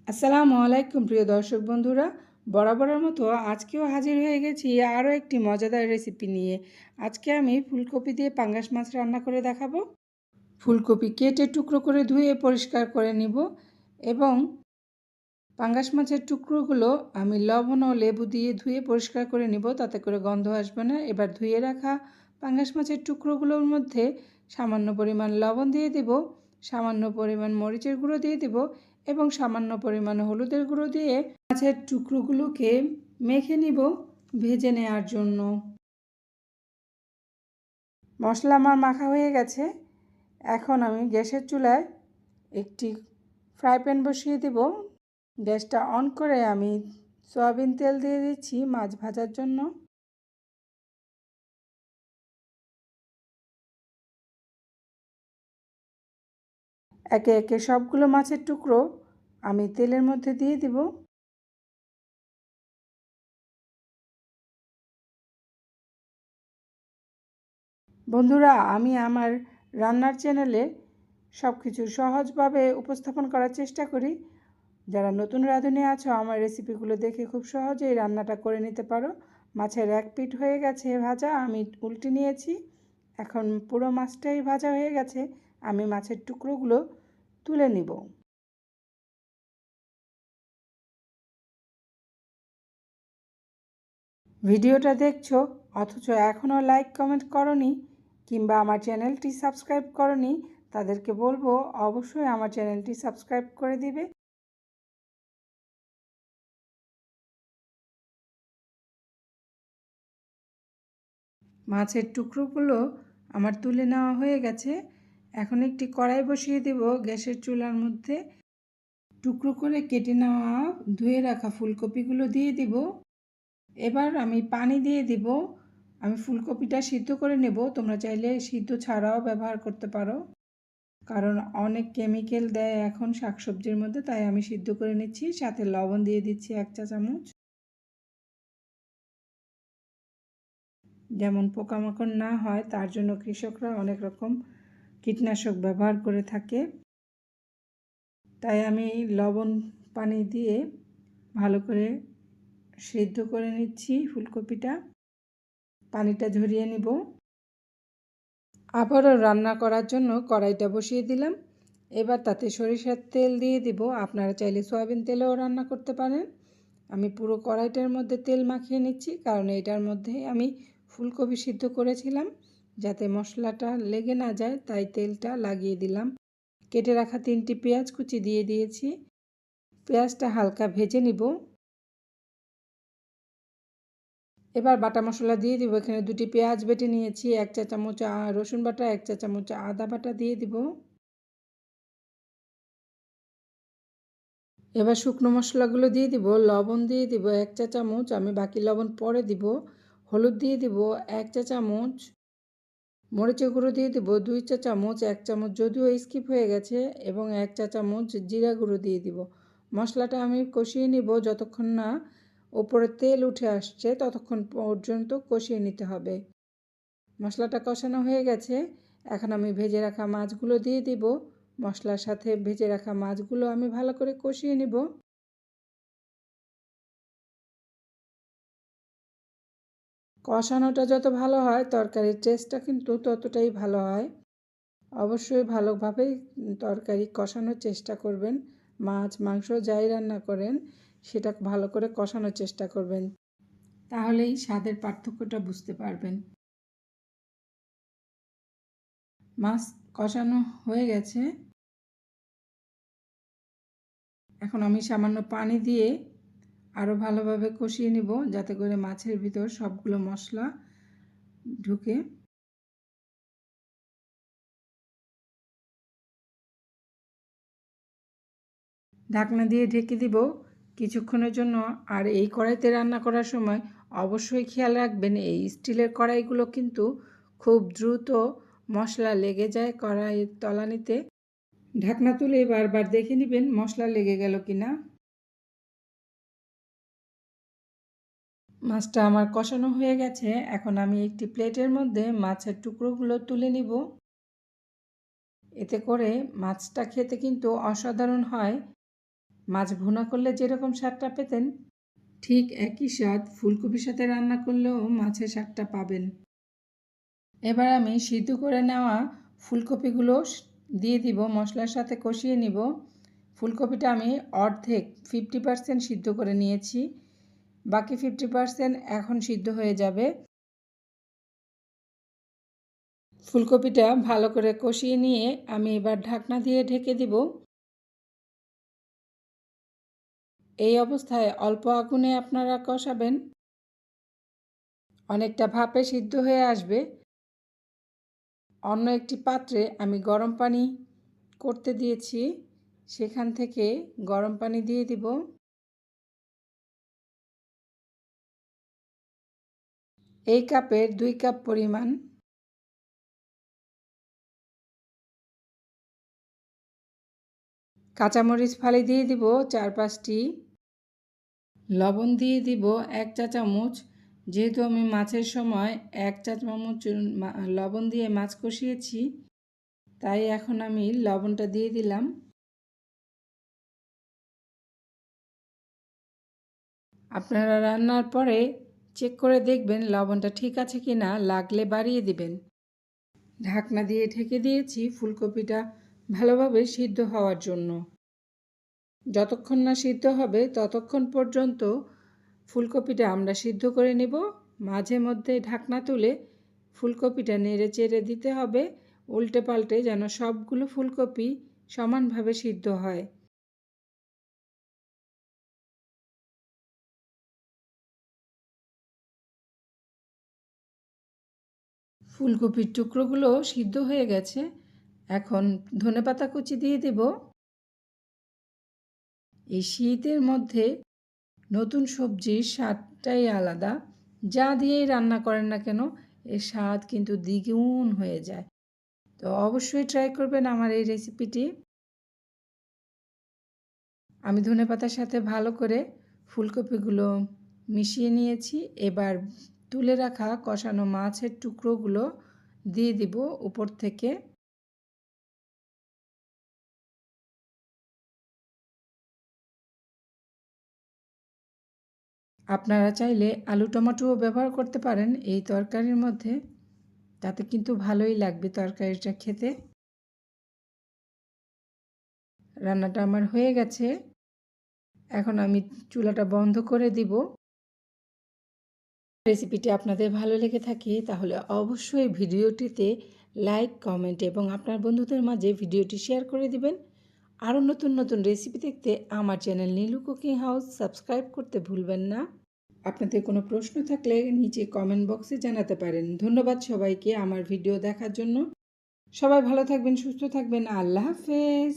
আসসালামু আলাইকুম প্রিয় দর্শক বন্ধুরা, বরাবরের মতো আজকেও হাজির হয়ে গেছি আরও একটি মজাদার রেসিপি নিয়ে। আজকে আমি ফুলকপি দিয়ে পাঙ্গাস মাছ রান্না করে দেখাবো। ফুলকপি কেটে টুকরো করে ধুয়ে পরিষ্কার করে নিব এবং পাঙ্গাস মাছের টুকরোগুলো আমি লবণ ও লেবু দিয়ে ধুয়ে পরিষ্কার করে নিব, তাতে করে গন্ধ আসবে না। এবার ধুয়ে রাখা পাঙ্গাস মাছের টুকরোগুলোর মধ্যে সামান্য পরিমাণ লবণ দিয়ে দেব, সামান্য পরিমাণ মরিচের গুঁড়ো দিয়ে দেব এবং সামান্য পরিমাণ হলুদের গুঁড়ো দিয়ে মাছের টুকরোগুলোকে মেখে নিব ভেজে নেওয়ার জন্য। মশলা আমার মাখা হয়ে গেছে। এখন আমি গ্যাসের চুলায় একটি ফ্রাই প্যান বসিয়ে দেব। গ্যাসটা অন করে আমি সয়াবিন তেল দিয়ে দিচ্ছি মাছ ভাজার জন্য। একে একে সবগুলো মাছের টুকরো আমি তেলের মধ্যে দিয়ে দিব। বন্ধুরা, আমি আমার রান্নার চ্যানেলে সব কিছু সহজভাবে উপস্থাপন করার চেষ্টা করি। যারা নতুন রাঁধুনি আছো, আমার রেসিপিগুলো দেখে খুব সহজেই রান্নাটা করে নিতে পারো। মাছের এক পিঠ হয়ে গেছে ভাজা, আমি উল্টে নিয়েছি। এখন পুরো মাছটাই ভাজা হয়ে গেছে, আমি মাছের টুকরোগুলো তুলে নিব। ভিডিওটা দেখছো অথচ এখনও লাইক কমেন্ট করনি কিংবা আমার চ্যানেলটি সাবস্ক্রাইব করনি, তাদেরকে বলবো অবশ্যই আমার চ্যানেলটি সাবস্ক্রাইব করে দিবে। মাছের টুকরোগুলো আমার তুলে নেওয়া হয়ে গেছে। এখন একটি কড়াই বসিয়ে দেব গ্যাসের চুলার মধ্যে। টুকরো করে কেটে নেওয়া ধুয়ে রাখা ফুলকপিগুলো দিয়ে দিব। এবার আমি পানি দিয়ে দিব। আমি ফুলকপিটা সিদ্ধ করে নেব, তোমরা চাইলে সিদ্ধ ছাড়াও ব্যবহার করতে পারো, কারণ অনেক কেমিক্যাল দেয় এখন শাকসবজির মধ্যে, তাই আমি সিদ্ধ করে নিচ্ছি। সাথে লবণ দিয়ে দিচ্ছি 1 চা চামচ, যেমন পোকামাকড় না হয় তার জন্য কৃষকরা অনেক রকম কীটনাশক ব্যবহার করে থাকে। তাই আমি লবণ পানি দিয়ে ভালো করে সিদ্ধ করে নিচ্ছি ফুলকপিটা। পানিটা ঝরিয়ে নিব। আবারও রান্না করার জন্য কড়াইটা বসিয়ে দিলাম। এবার তাতে সরিষার তেল দিয়ে দিব। আপনারা চাইলে সয়াবিন তেলেও রান্না করতে পারেন। আমি পুরো কড়াইটার মধ্যে তেল মাখিয়ে নিচ্ছি, কারণ এটার মধ্যে আমি ফুলকপি সিদ্ধ করেছিলাম। যাতে মশলাটা লেগে না যায় তাই তেলটা লাগিয়ে দিলাম। কেটে রাখা 3টি পেঁয়াজ কুচি দিয়ে দিয়েছি। পেঁয়াজটা হালকা ভেজে নিব। এবার বাটা মশলা দিয়ে দিব। এখানে 2টি পেঁয়াজ বেটে নিয়েছি, 1 চা চামচ রসুন বাটা, 1 চা চামচ আদা বাটা দিয়ে দিব। এবার শুকনো মশলাগুলো দিয়ে দিব। লবণ দিয়ে দিব 1 চা চামচ, আমি বাকি লবণ পরে দিব। হলুদ দিয়ে দিব 1 চা চামচ, মরিচের গুঁড়ো দিয়ে দিব 2 চা চামচ, 1 চামচ যদিও স্কিপ হয়ে গেছে, এবং 1 চা চামচ জিরা গুঁড়ো দিয়ে দিব। মশলাটা আমি কষিয়ে নিব যতক্ষণ না ওপরে তেল উঠে আসছে, ততক্ষণ পর্যন্ত কষিয়ে নিতে হবে। মশলাটা কষানো হয়ে গেছে। এখন আমি ভেজে রাখা মাছগুলো দিয়ে দিব। মশলার সাথে ভেজে রাখা মাছগুলো আমি ভালো করে কষিয়ে নিব। কষানোটা যত ভালো হয় তরকারির টেস্টটা কিন্তু ততটাই ভালো হয়। অবশ্যই ভালোভাবেই তরকারি কষানোর চেষ্টা করবেন। মাছ মাংস যাই রান্না করেন সেটা ভালো করে কষানোর চেষ্টা করবেন, তাহলেই স্বাদের পার্থক্যটা বুঝতে পারবেন। মাছ কষানো হয়ে গেছে। এখন আমি সামান্য পানি দিয়ে আরও ভালোভাবে কষিয়ে নিব, যাতে করে মাছের ভিতর সবগুলো মশলা ঢুকে। ঢাকনা দিয়ে ঢেকে দিব কিছুক্ষণের জন্য। আর এই কড়াইতে রান্না করার সময় অবশ্যই খেয়াল রাখবেন, এই স্টিলের কড়াইগুলো কিন্তু খুব দ্রুত মশলা লেগে যায় কড়াইয়ের তলানিতে। ঢাকনা তুলে বারবার দেখে নেবেন মশলা লেগে গেল কিনা। মাছটা আমার কষানো হয়ে গেছে। এখন আমি একটি প্লেটের মধ্যে মাছের টুকরোগুলো তুলে নিব। এতে করে মাছটা খেতে কিন্তু অসাধারণ হয়। মাছ ভুনা করলে যেরকম স্বাদটা পেতেন, ঠিক একই স্বাদ ফুলকপির সাথে রান্না করলেও মাছের স্বাদটা পাবেন। এবার আমি সিদ্ধ করে নেওয়া ফুলকপিগুলো দিয়ে দিব, মশলার সাথে কষিয়ে নিব। ফুলকপিটা আমি অর্ধেক 50% সিদ্ধ করে নিয়েছি, বাকি 50% এখন সিদ্ধ হয়ে যাবে। ফুলকপিটা ভালো করে কষিয়ে নিয়ে আমি এবার ঢাকনা দিয়ে ঢেকে দিব। এই অবস্থায় অল্প আগুনে আপনারা কষাবেন, অনেকটা ভাপে সিদ্ধ হয়ে আসবে। অন্য একটি পাত্রে আমি গরম পানি করতে দিয়েছি, সেখান থেকে গরম পানি দিয়ে দিব। এই কাপের 2 কাপ পরিমাণ। কাঁচামরিচ ফালি দিয়ে দিব 4-5টি। লবণ দিয়ে দিব 1 চা চামচ। যেহেতু আমি মাছের সময় 1 চা চামচ লবণ দিয়ে মাছ কষিয়েছি, তাই এখন আমি লবণটা দিয়ে দিলাম। আপনারা রান্নার পরে চেক করে দেখবেন লবণটা ঠিক আছে কি না, লাগলে বাড়িয়ে দিবেন। ঢাকনা দিয়ে ঢেকে দিয়েছি ফুলকপিটা ভালোভাবে সিদ্ধ হওয়ার জন্য। যতক্ষণ না সিদ্ধ হবে ততক্ষণ পর্যন্ত ফুলকপিটা আমরা সিদ্ধ করে নেব। মাঝে মধ্যে ঢাকনা তুলে ফুলকপিটা নেড়ে চেড়ে দিতে হবে, উল্টে পাল্টে, যেন সবগুলো ফুলকপি সমানভাবে সিদ্ধ হয়। ফুলকপির টুকরোগুলো সিদ্ধ হয়ে গেছে। এখন ধনেপাতা কুচি দিয়ে দেব। এই শীতের মধ্যে নতুন সবজির স্বাদটাই আলাদা। যা দিয়েই রান্না করেন না কেন, এর স্বাদ কিন্তু দ্বিগুণ হয়ে যায়। তো অবশ্যই ট্রাই করবেন আমার এই রেসিপিটি। আমি ধনেপাতার সাথে ভালো করে ফুলকপিগুলো মিশিয়ে নিয়েছি। এবার তুলে রাখা কষানো মাছের টুকরোগুলো দিয়ে দিব উপর থেকে। আপনারা চাইলে আলু টমেটোও ব্যবহার করতে পারেন এই তরকারির মধ্যে, তাতে কিন্তু ভালোই লাগবে তরকারিটা খেতে। রান্নাটা আমার হয়ে গেছে, এখন আমি চুলাটা বন্ধ করে দিব। রেসিপিটি আপনাদের ভালো লেগে থাকে তাহলে অবশ্যই ভিডিওটিতে লাইক, কমেন্ট এবং আপনার বন্ধুদের মাঝে ভিডিওটি শেয়ার করে দিবেন। আরও নতুন নতুন রেসিপি দেখতে আমার channel Nilu cooking house subscribe করতে ভুলবেন না। আপনাদের কোনো প্রশ্ন থাকলে নিচে কমেন্ট বক্সে জানাতে পারেন। ধন্যবাদ সবাইকে আমার ভিডিও দেখার জন্য। সবাই ভালো থাকবেন, সুস্থ থাকবেন। আল্লাহ হাফেজ।